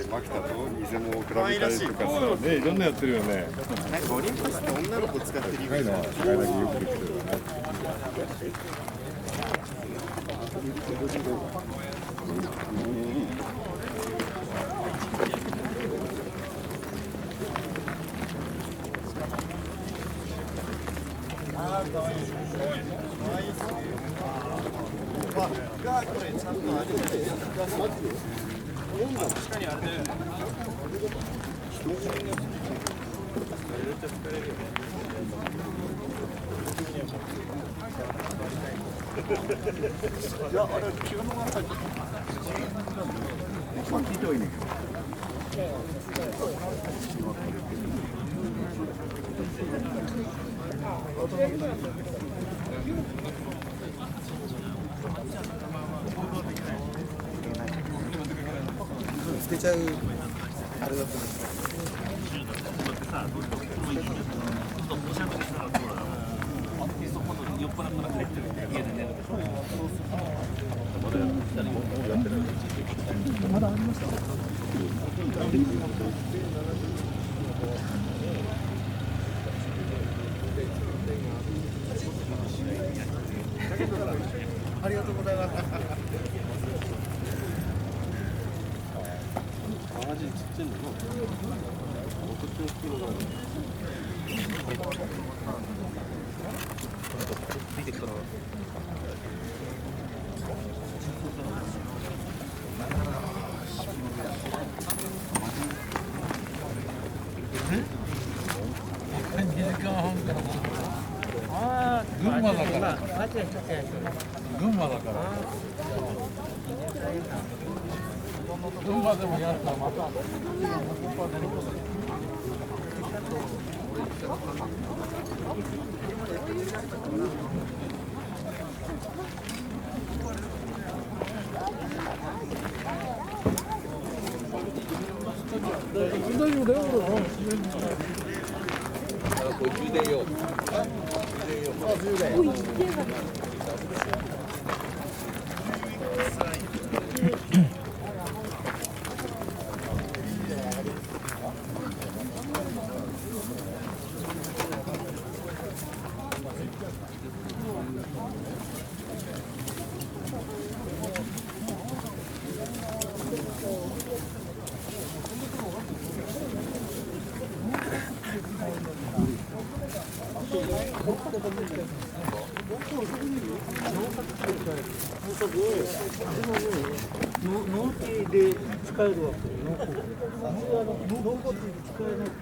マキタと偽物を比べたりとかさ、ね、いろんなやってるよね。なんかオリンパスって女の子使ってるイメージ。高いのは高いだけよくできてるよね。がこれちゃんとあれ確かにあれでいや、あれ急のが入ってる。まあ聞いてはいいねんけど。捨てちゃうあれだと思う。まだありました。ありがとうございます。マジちっちゃいの。こっちの大きいのが。見てきたな。群馬だから。群馬だから。群馬でもやったらまた。大丈夫だよ。これ充電用。充電用。納期で使えるわけ。納期で使えなくて。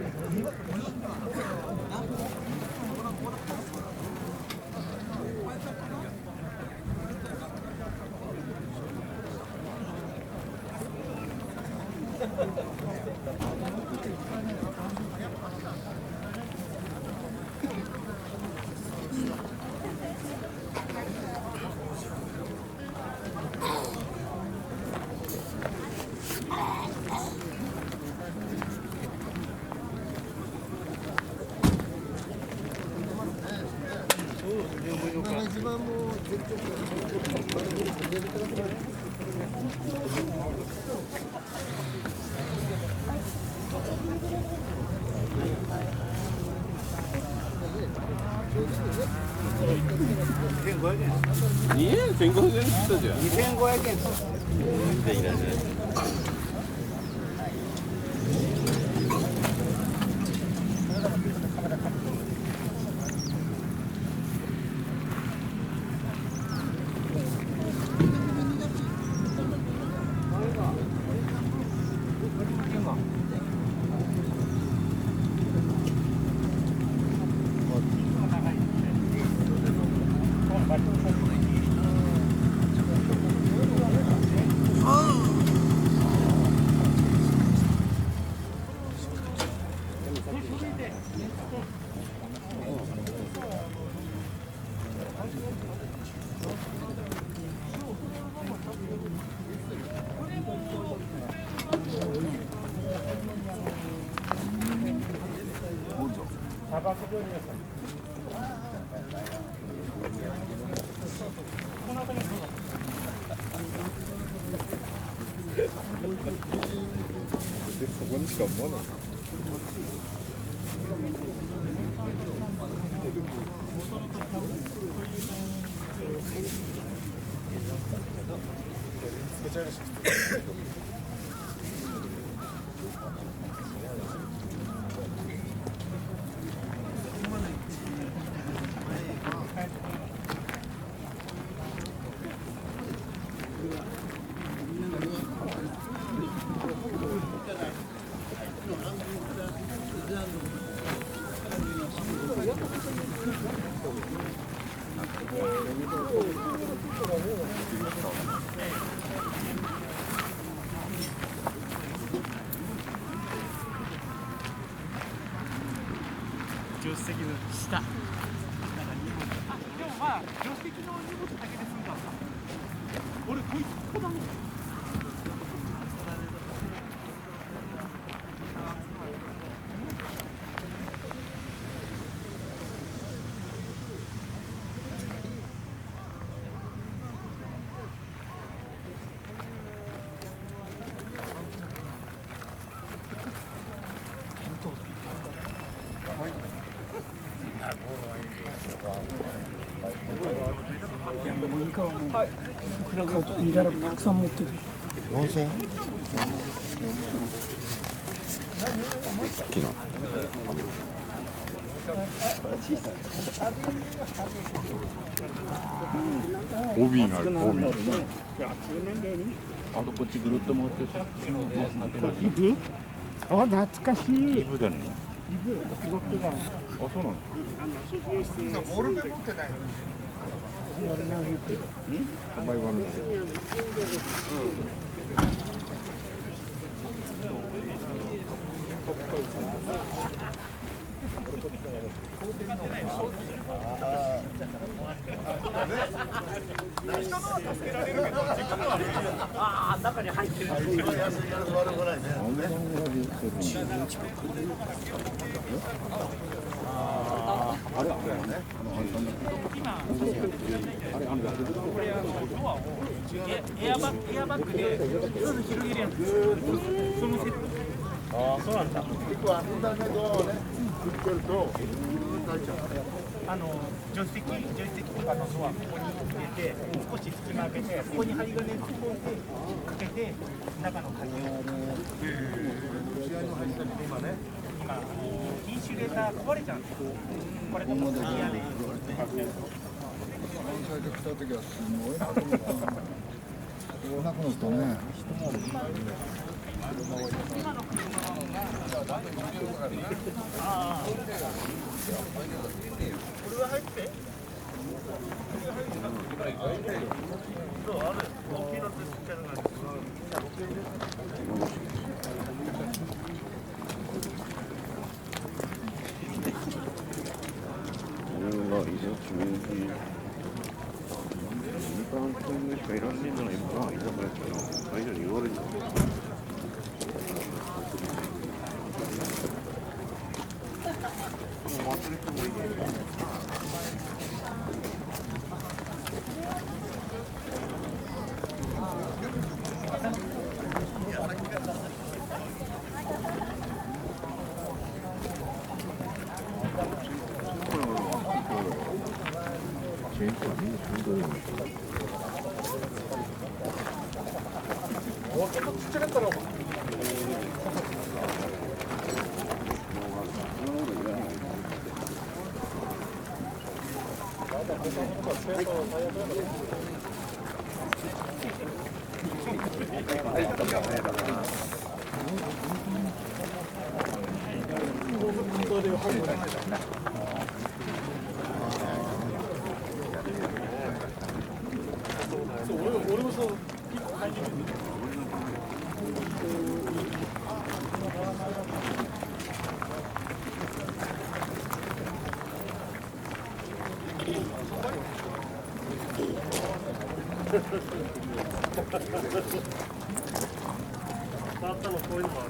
一番もう絶対1500円って言ったじゃん。2500円。できないね。でそこにしか思わない。助手席の下。でもまあ助手席の荷物だけで済んだ。俺ここだもん。身柄たくさん持ってる。4000？昨日。帯がある帯。あとこっちぐるっと回ってさ。イブ？あ、懐かしい。イブだね。イブ、動きが。あ、そうなの。ボールペン持ってないの？お前はね。ああ、中に入ってる。エアバッグで夜広げるやつ。そのセット。ああ、そうなんだ。結構あんだけどね、振ってると助手席とかのドアここに入れて少し隙間開けてここに針金突っ込んでかけて中の鍵を今インシュレーター壊れちゃうんですよ。これとか鍵屋で最初来た時はすごいなと思った。こうなくなったね。これは入ってそうある大きいのとちっちゃいのがある。俺もそう触ったのこういうのもある。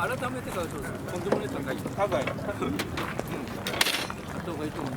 改めてからそうです。とんでもない高い。高い。あった方がいいと思う。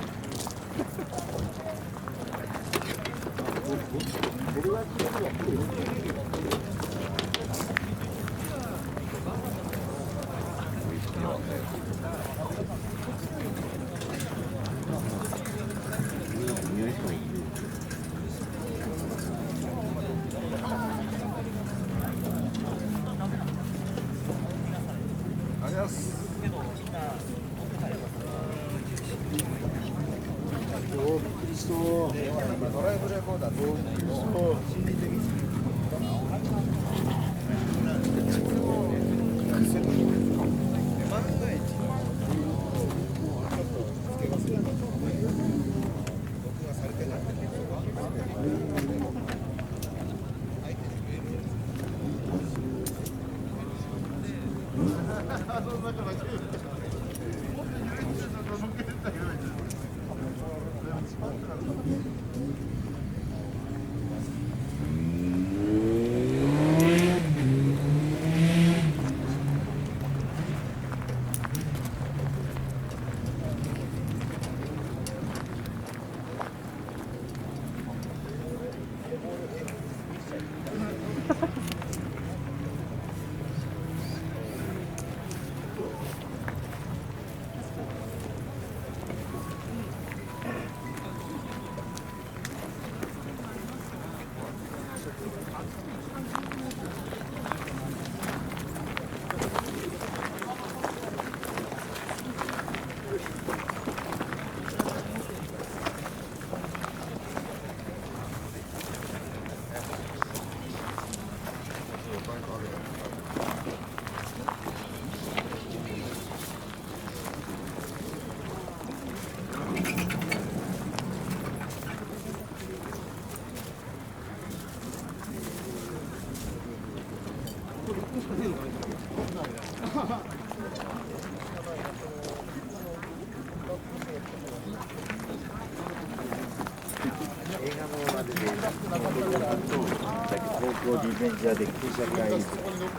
東京リベンジャーで空車会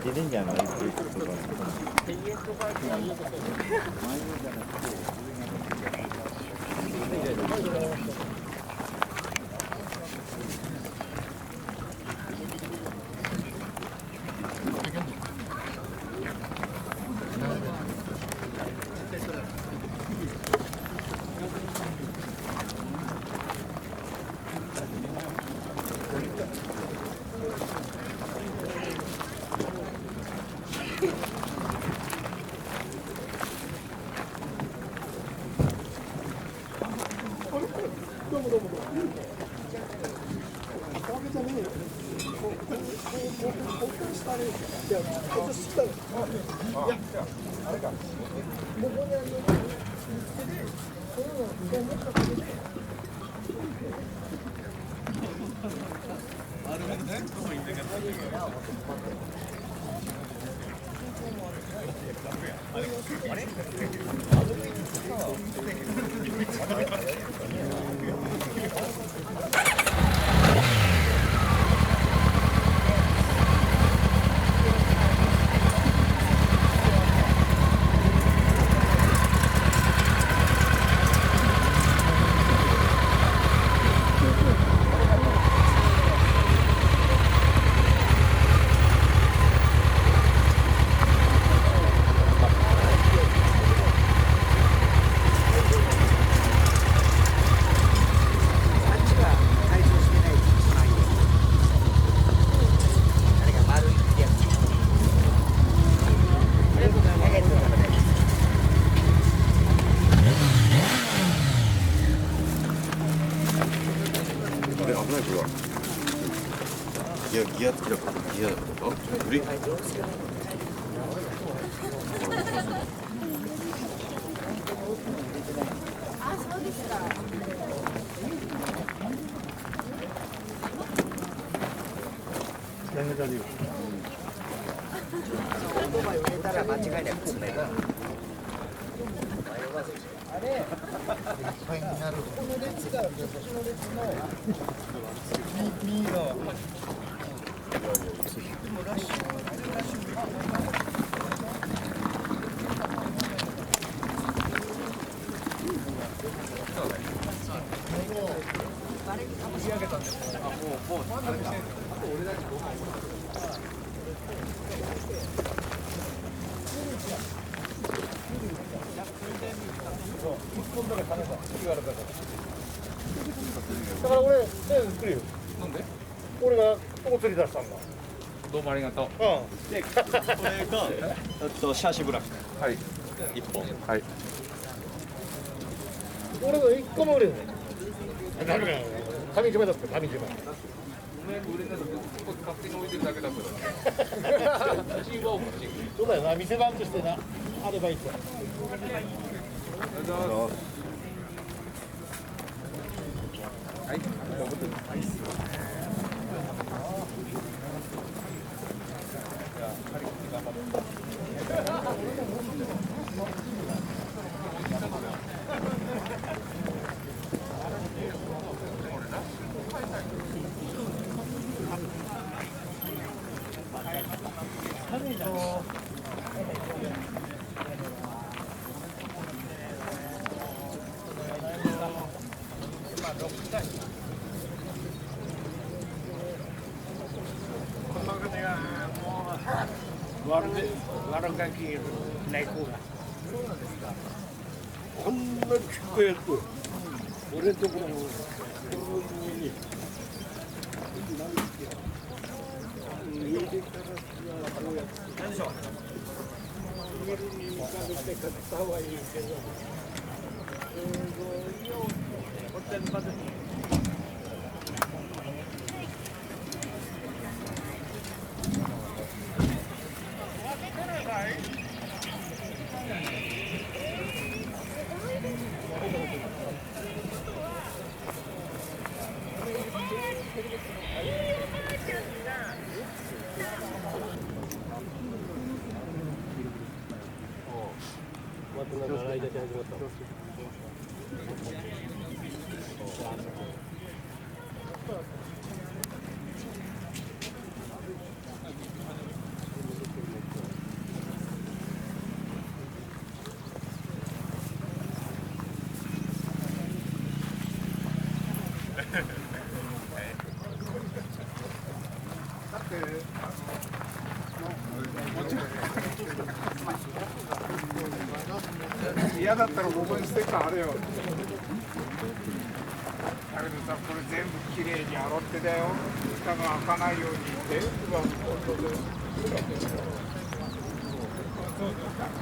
リベンジャーの言ってることがギア付きだからギアブレーキ言われたから。だから俺、来るよ。なんで？俺がここ釣り出したんだ。どうもありがとう。で、これがシャーシブラック。はい。一本。はい。俺が一個も売れない。ダメだよ。上島だって上島。お前売れたら勝手に置いてるだけだから。写真は欲しい。そうだよな、店番としてな、あればいいと。はい。悪ガキない子が。こんなちっこいやつ、俺んところの。何でしょう。嫌だったらここにステッカーあれよ。だけどさ、これ全部きれいに洗ってだよ。蓋が開かないようにテープが本当で。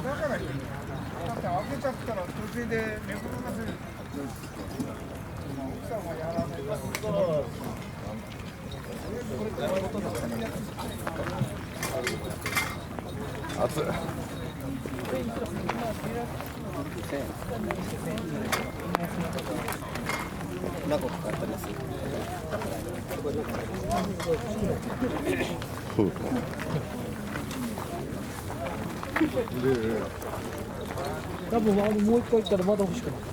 だからいい。だって開けちゃったら途中でめくらせる。奥さんはやらないから。熱い。何個かかったりする。多分もう一回行ったらまだ欲しくなる。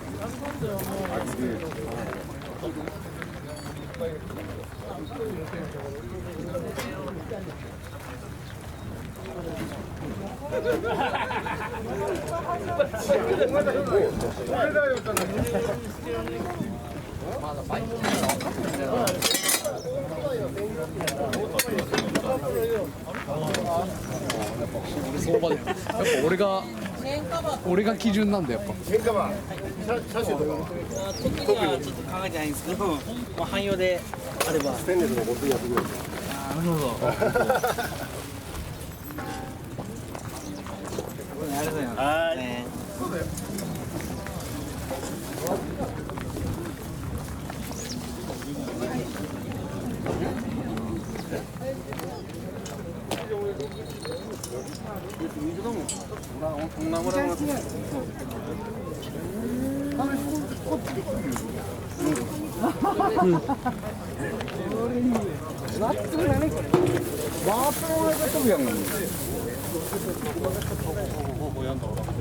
相場でやっぱ俺が基準なんだやっぱ。喧嘩は車種とかは特にはちょっと考えてないんですけど、汎用であれば。ステンレスのボトルやってくれる。なるほど。ありがとうございます。はい。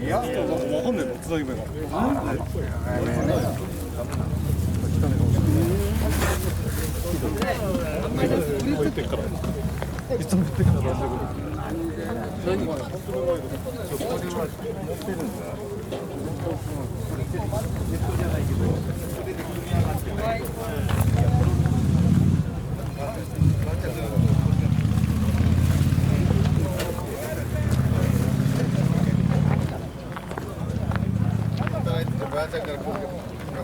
いや、わかんねえの、津田夢が。置いてから。いつも言ってから大丈夫。ばあちゃんからい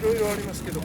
ろいろありますけど。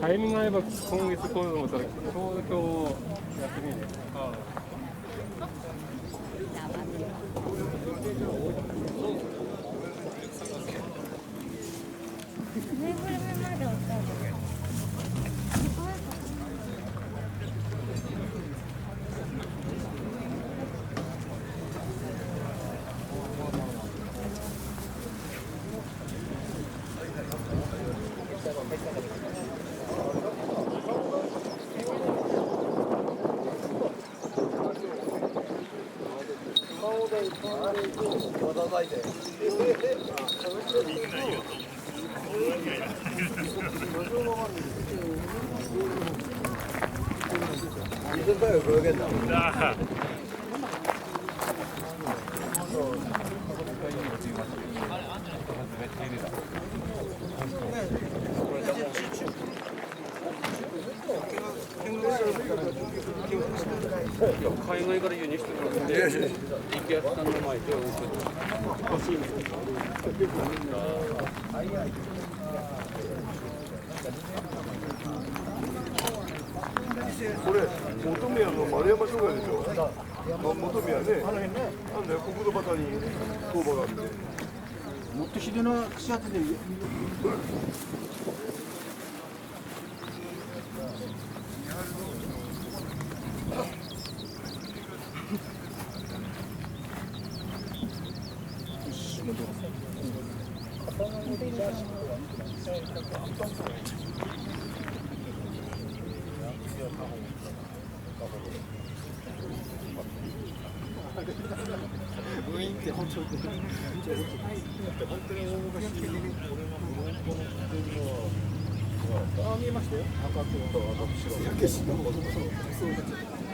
タイムが合えば今月こういうのもたらちょうど今日やってみる。ぬいぐるみまで置いてある。海外から輸入してくるんで、力也さんの前で欲しいんですけど。これ本宮の丸山商会でしょ。本宮ね。なんだよ国土端に工場があって。もっとひどいな串当てで。部員って本当に大昔あ見えましたよ。赤と白。焼けしのそうなっちゃった。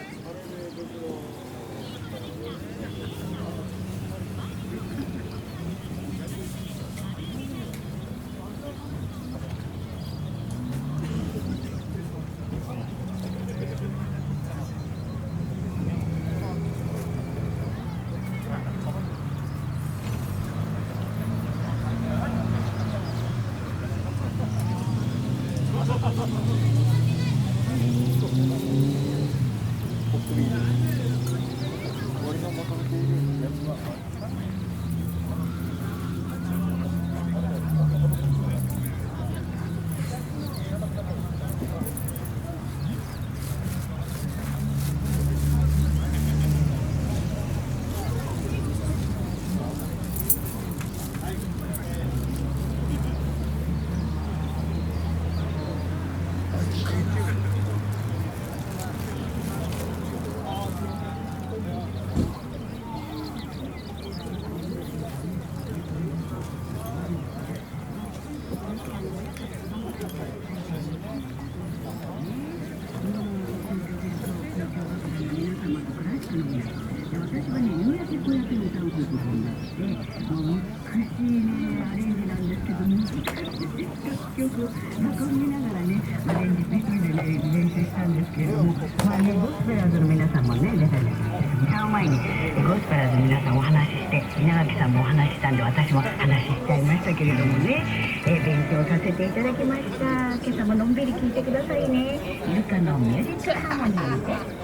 私も話しちゃいましたけれどもね、勉強させていただきました。今朝ものんびり聞いてくださいね。イルカのミュージックハーモニーで。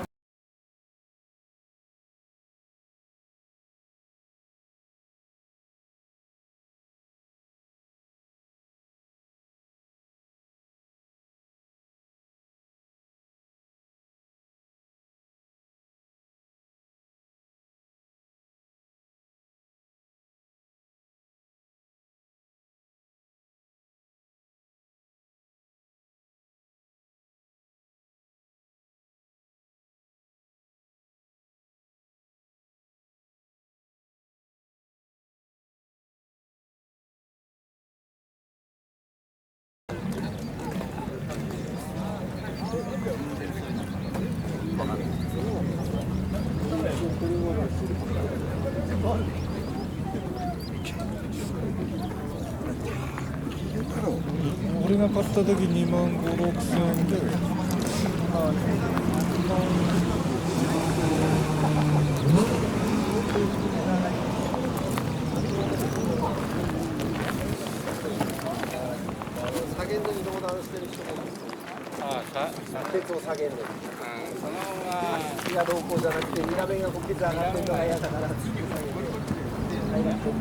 俺が買った時2万5、6千円で、下げんのに相談してる人も鉄を下げんのにそのまま気がどうこうじゃなくて裏面がこけて上がってるのが嫌だから次下げて平らしてる。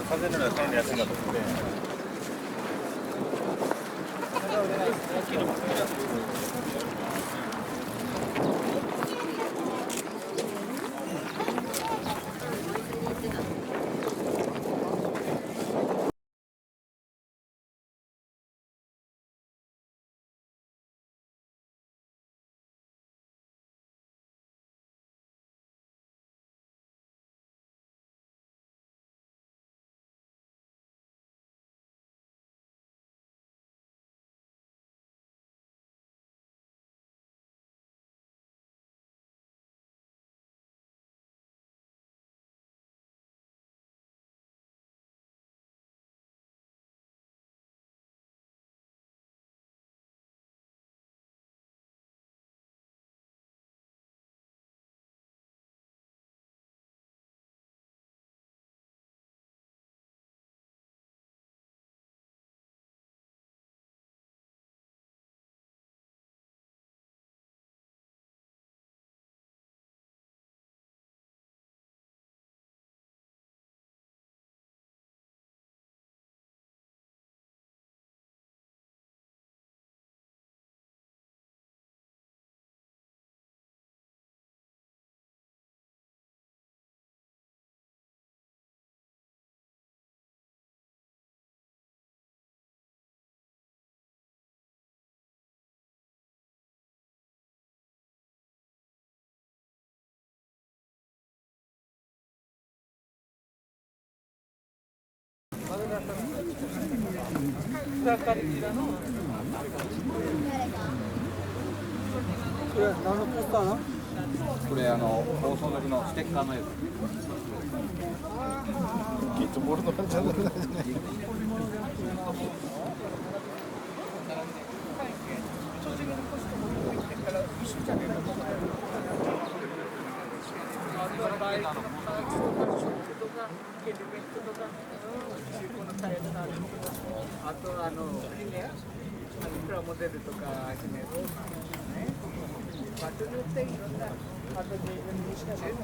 風の中で安いなと思って。これ放送時のステッカーのやつ。きっとボルトなんじゃない。あとプラモデルとかね、場所によっていろんな形にしてるの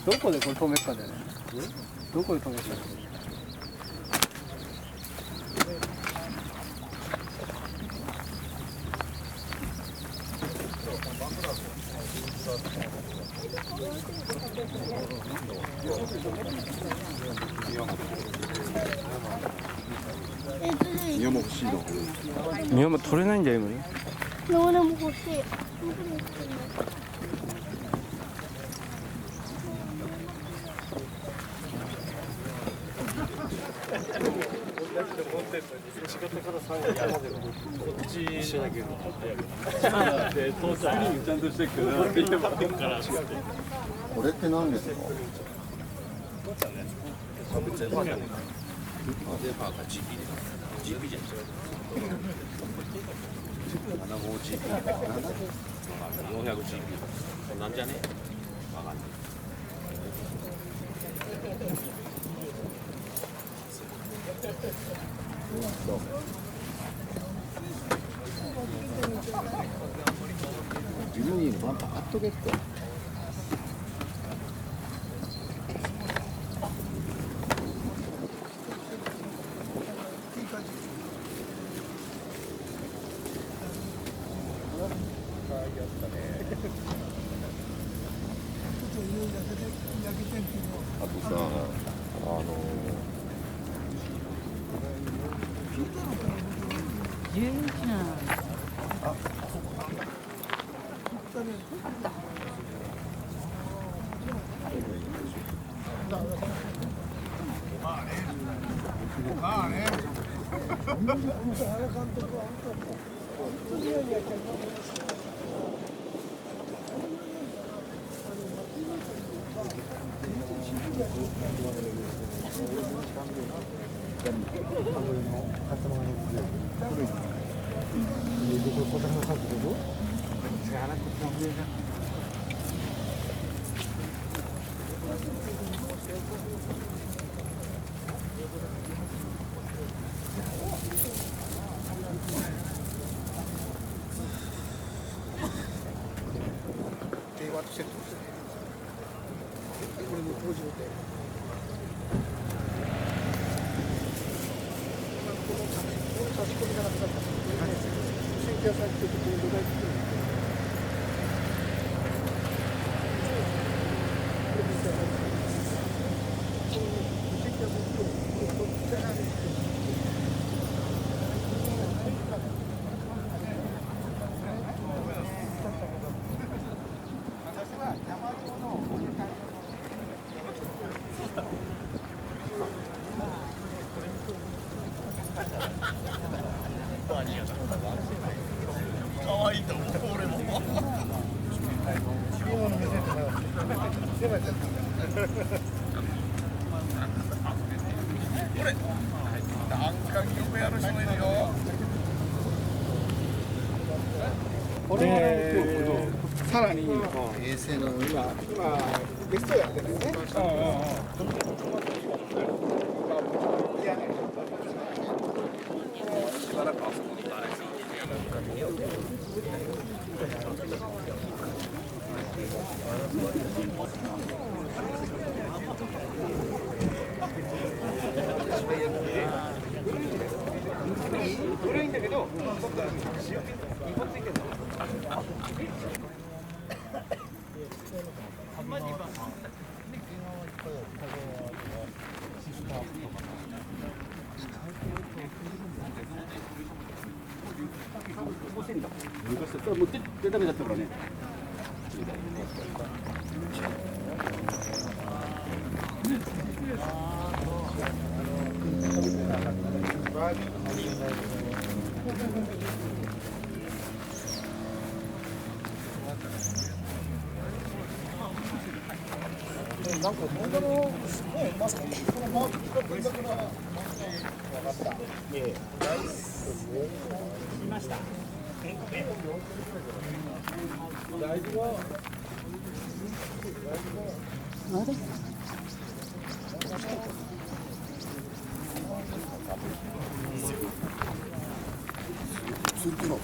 どこでこれ止めるかだよね。どこで止めるか。宮本シード。宮本取れないんだよ今ね。ローラも欲しい。これって何ですか？なんじゃね？自分にバンパ貼っとけって。あとさ、可愛いと思う俺も。これなんかよくやる人もいるよ。これさらに平成の今ベストやってるんですね。しばらくあそこにいたいです古いんだけど、もう出ダメだったからね。なんか動画のねまさかこのマークがどれだけの分かった。見ました。大事は続くの。